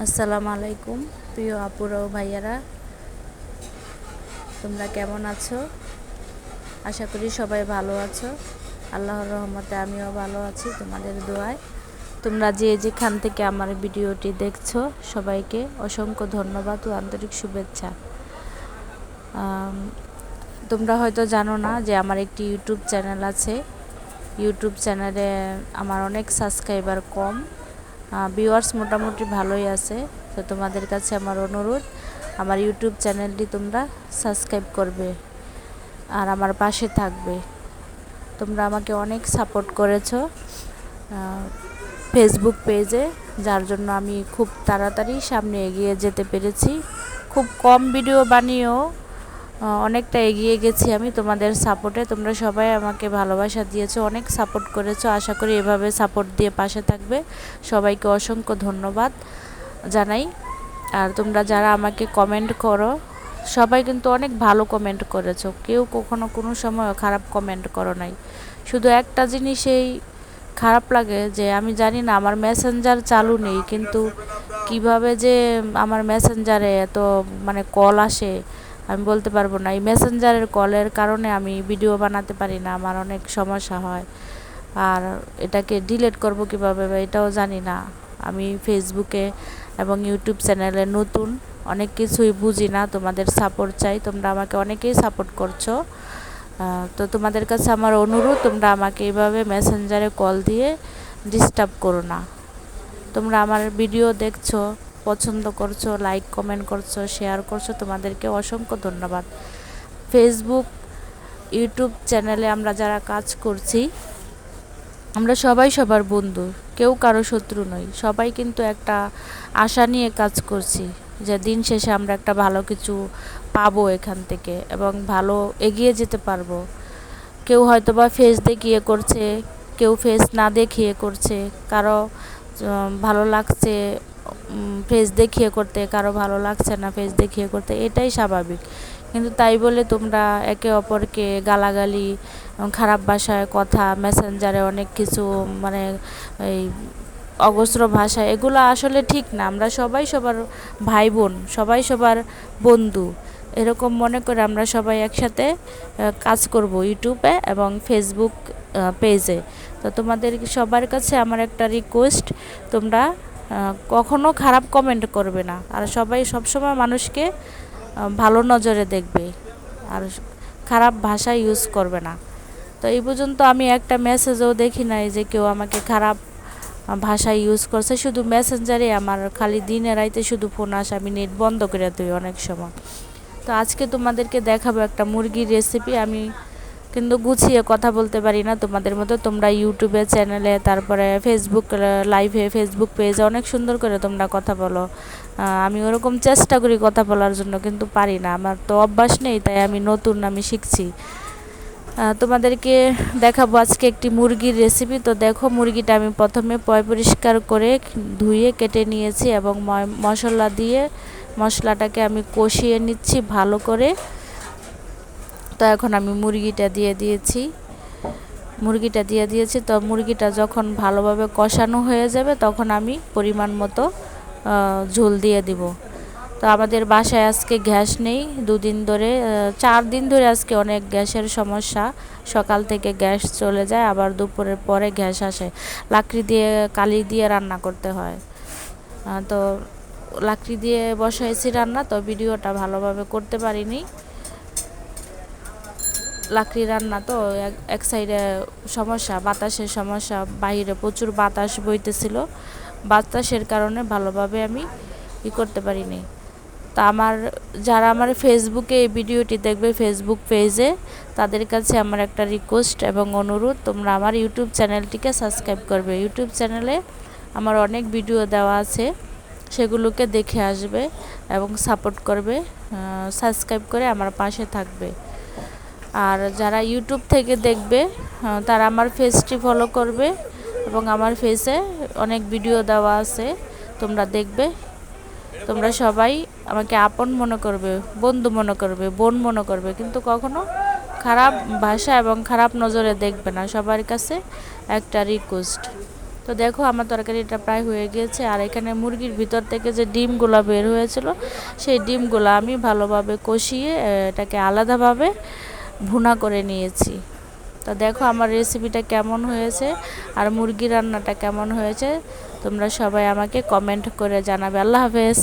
আসসালামু আলাইকুম প্রিয় আপুরা ও ভাইয়ারা, তোমরা কেমন আছো? আশা করি সবাই ভালো আছো। আল্লাহর রহমতে আমিও ভালো আছি, তোমাদের দোয়ায়। তোমরা যে যেখান থেকে আমার ভিডিওটি দেখছো সবাইকে অসংখ্য ধন্যবাদ ও আন্তরিক শুভেচ্ছা। তোমরা হয়তো জানো না যে আমার একটি ইউটিউব চ্যানেল আছে। ইউটিউব চ্যানেলে আমার অনেক সাবস্ক্রাইবার কম, ভিউয়ার্স মোটামুটি ভালোই আছে। তো তোমাদের কাছে আমার অনুরোধ, আমার ইউটিউব চ্যানেলটি তোমরা সাবস্ক্রাইব করবে আর আমার পাশে থাকবে। তোমরা আমাকে অনেক সাপোর্ট করেছো ফেসবুক পেজে, যার জন্য আমি খুব তাড়াতাড়ি সামনে এগিয়ে যেতে পেরেছি। খুব কম ভিডিও বানিয়েও অনেকটা এগিয়ে গেছি আমি তোমাদের সাপোর্টে। তোমরা সবাই আমাকে ভালোবাসা দিয়েছো, অনেক সাপোর্ট করেছো। আশা করি এভাবে সাপোর্ট দিয়ে পাশে থাকবে। সবাইকে অসংখ্য ধন্যবাদ জানাই। আর তোমরা যারা আমাকে কমেন্ট করো, সবাই কিন্তু অনেক ভালো কমেন্ট করেছো। কেউ কখনো কোনো সময় খারাপ কমেন্ট করো নাই। শুধু একটা জিনিসেই খারাপ লাগে যে আমি জানি না আমার মেসেঞ্জার চালু নেই, কিন্তু কিভাবে যে আমার মেসেঞ্জারে এত কল আসে আমি বলতে পারবো না। এই মেসেঞ্জারের কলের কারণে আমি ভিডিও বানাতে পারি না, আমার অনেক সমস্যা হয়। আর এটাকে ডিলিট করব কিভাবে এটাও জানি না। আমি ফেসবুকে এবং ইউটিউব চ্যানেলে নতুন, অনেক কিছুই বুঝি না। তোমাদের সাপোর্ট চাই, তোমরা আমাকে অনেকেই সাপোর্ট করছো। তো তোমাদের কাছে আমার অনুরোধ, তোমরা আমাকে এইভাবে মেসেঞ্জারে কল দিয়ে ডিস্টার্ব করো না। তোমরা আমার ভিডিও দেখছো, পছন্দ করছো, লাইক কমেন্ট করছো, শেয়ার করছো, তোমাদেরকে অসংখ্য ধন্যবাদ। ফেসবুক ইউটিউব চ্যানেলে আমরা যারা কাজ করছি, আমরা সবাই সবার বন্ধু, কেউ কারো শত্রু নই। সবাই কিন্তু একটা আশা নিয়ে কাজ করছি যে দিন শেষে আমরা একটা ভালো কিছু পাবো এখান থেকে এবং ভালো এগিয়ে যেতে পারবো। কেউ হয়তো বা ফেস দেখিয়ে করছে, কেউ ফেস না দেখিয়ে করছে। কারো ভালো লাগছে ফেস দেখিয়ে করতে, কারো ভালো লাগছে না ফেস দেখিয়ে করতে, এটাই স্বাভাবিক। কিন্তু তাই বলে তোমরা একে অপরকে গালাগালি, খারাপ ভাষায় কথা, মেসেঞ্জারে অনেক কিছু এই অগোছর ভাষা, এগুলো আসলে ঠিক না। আমরা সবাই সবার ভাই বোন, সবাই সবার বন্ধু, এরকম মনে করে আমরা সবাই একসাথে কাজ করব ইউটিউবে এবং ফেসবুক পেজে। তো তোমাদের সবার কাছে আমার একটা রিকোয়েস্ট, তোমরা কখনো খারাপ কমেন্ট করবে না। আর সবাই সবসময় মানুষকে ভালো নজরে দেখবে আর খারাপ ভাষা ইউজ করবে না। তো এই পর্যন্ত আমি একটা মেসেজও দেখি নাই যে কেউ আমাকে খারাপ ভাষা ইউজ করছে। শুধু মেসেঞ্জারে আমার খালি দিনে রাইতে শুধু ফোন আসে, আমি নেট বন্ধ করে দিই অনেক সময়। তো আজকে তোমাদেরকে দেখাবো একটা মুরগির রেসিপি। আমি কিন্তু গুছিয়ে কথা বলতে পারি না তোমাদের মতো। তোমরা ইউটিউবে চ্যানেলে, তারপরে ফেসবুক লাইভে, ফেসবুক পেজে অনেক সুন্দর করে তোমরা কথা বলো। আমি ওরকম চেষ্টা করি কথা বলার জন্য, কিন্তু পারি না, আমার তো অভ্যাস নেই, তাই আমি নতুন, আমি শিখছি। তোমাদেরকে দেখাবো আজকে একটি মুরগির রেসিপি। তো দেখো, মুরগিটা আমি প্রথমে পরিষ্কার করে ধুয়ে কেটে নিয়েছি এবং মশলা দিয়ে মশলাটাকে আমি কষিয়ে নিচ্ছি ভালো করে। তো এখন আমি মুরগিটা দিয়ে দিয়েছি। তো মুরগিটা যখন ভালোভাবে কষানো হয়ে যাবে তখন আমি পরিমাণ মতো ঝোল দিয়ে দিব। তো আমাদের বাসায় আজকে গ্যাস নেই, 4 দিন ধরে আজকে অনেক গ্যাসের সমস্যা। সকাল থেকে গ্যাস চলে যায়, আবার দুপুরের পরে গ্যাস আসে। লাকড়ি দিয়ে, কালি দিয়ে রান্না করতে হয়। তো লাকড়ি দিয়ে বসাইছি রান্না, তো ভিডিওটা ভালোভাবে করতে পারিনি। লাকড়ি রান্না তো এক সাইডে সমস্যা, বাতাসের সমস্যা, বাইরে প্রচুর বাতাস বইতেছিল, বাতাসের কারণে ভালোভাবে আমি করতে পারিনি। তা যারা আমার ফেসবুকে এই ভিডিওটি দেখবে, ফেসবুক পেজে, তাদের কাছে আমার একটা রিকোয়েস্ট এবং অনুরোধ, তোমরা আমার ইউটিউব চ্যানেলটিকে সাবস্ক্রাইব করবে। ইউটিউব চ্যানেলে আমার অনেক ভিডিও দেওয়া আছে, সেগুলোকে দেখে আসবে এবং সাপোর্ট করবে, সাবস্ক্রাইব করে আমার পাশে থাকবে। আর যারা ইউটিউব থেকে দেখবে তারা আমার পেজটি ফলো করবে এবং আমার পেজে অনেক ভিডিও দেওয়া আছে, তোমরা দেখবে। তোমরা সবাই আমাকে আপন মনে করবে, বন্ধু মনে করবে, বোন মনে করবে, কিন্তু কখনো খারাপ ভাষা এবং খারাপ নজরে দেখবে না। সবার কাছে একটা রিকোয়েস্ট। তো দেখো আমার তরকারিটা প্রায় হয়ে গিয়েছে। আর এখানে মুরগির ভিতর থেকে যে ডিমগুলো বের হয়েছিল সেই ডিমগুলো আমি ভালোভাবে কষিয়ে এটাকে আলাদাভাবে ভুনা করে নিয়েছি। তো দেখো আমার রেসিপিটা কেমন হয়েছে আর মুরগি রান্নাটা কেমন হয়েছে তোমরা সবাই আমাকে কমেন্ট করে জানাবে। আল্লাহ হাফেজ।